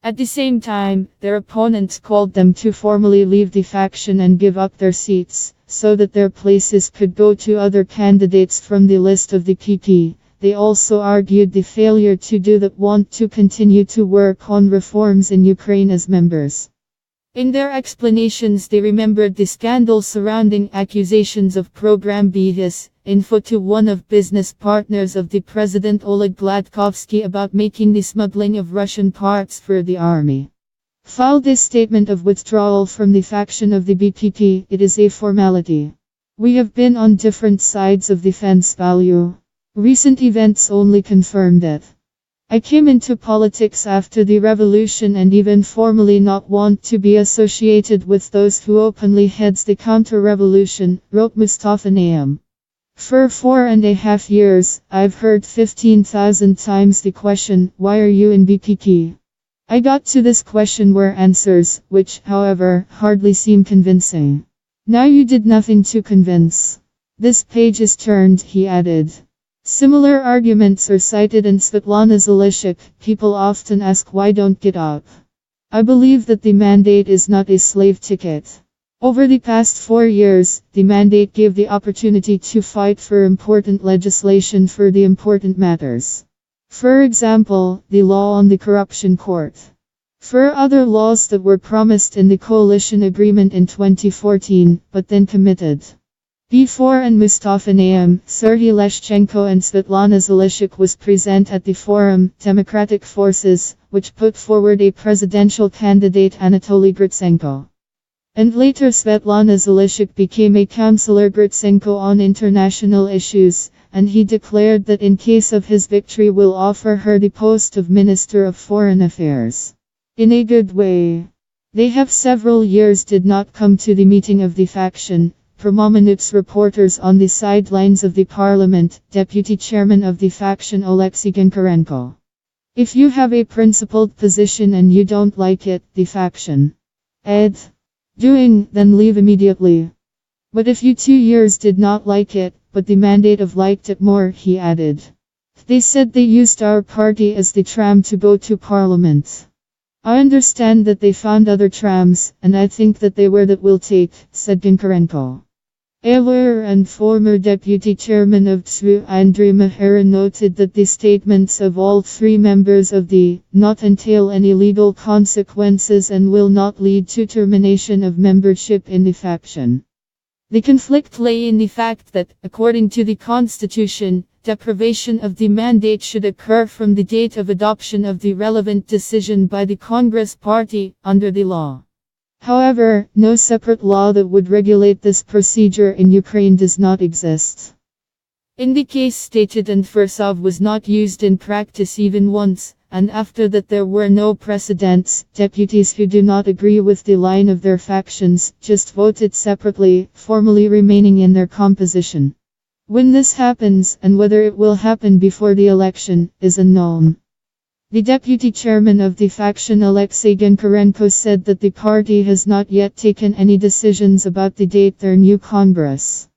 At the same time, their opponents called them to formally leave the faction and give up their seats, so that their places could go to other candidates from the list of the PP. They also argued the failure to do that want to continue to work on reforms in Ukraine as members. In their explanations, they remembered the scandal surrounding accusations of program BPP info to one of business partners of the president Oleg Gladkovsky about making the smuggling of Russian parts for the army. Filed this statement of withdrawal from the faction of the BPP, it is a formality. We have been on different sides of the fence value. Recent events only confirmed it. I came into politics after the revolution and even formally not want to be associated with those who openly heads the counter-revolution, wrote Mustafa Nayem. For 4.5 years, I've heard 15,000 times the question, why are you in BPP? I got to this question were answers, which, however, hardly seem convincing. Now you did nothing to convince. This page is turned, he added. Similar arguments are cited in Svetlana Zalishchuk. People often ask why don't get up. I believe that the mandate is not a slave ticket. Over the past 4 years, the mandate gave the opportunity to fight for important legislation for the important matters. For example, the law on the corruption court. For other laws that were promised in the coalition agreement in 2014, but then committed. Before and Mustafa Nayem, Sergei Leshchenko and Svetlana Zalishchuk was present at the forum, Democratic Forces, which put forward a presidential candidate Anatoly Gritsenko. And later Svetlana Zalishchuk became a counselor Gritsenko on international issues, and he declared that in case of his victory will offer her the post of Minister of Foreign Affairs. In a good way. They have several years did not come to the meeting of the faction. Prominent reporters on the sidelines of the parliament, deputy chairman of the faction Alexei Goncharenko. If you have a principled position and you don't like it, the faction doing, then leave immediately. But if you 2 years did not like it, but the mandate of liked it more, he added. They said they used our party as the tram to go to parliament. I understand that they found other trams, and I think that they were that will take, said Goncharenko. A lawyer and former deputy chairman of TSU Andrei Mahera noted that the statements of all 3 members of the not entail any legal consequences and will not lead to termination of membership in the faction. The conflict lay in the fact that, according to the constitution, deprivation of the mandate should occur from the date of adoption of the relevant decision by the Congress Party, under the law. However, no separate law that would regulate this procedure in Ukraine does not exist. In the case stated, and Fursov was not used in practice even once, and after that there were no precedents. Deputies who do not agree with the line of their factions just voted separately, formally remaining in their composition. When this happens, and whether it will happen before the election, is unknown. The deputy chairman of the faction Alexei Goncharenko said that the party has not yet taken any decisions about the date their new Congress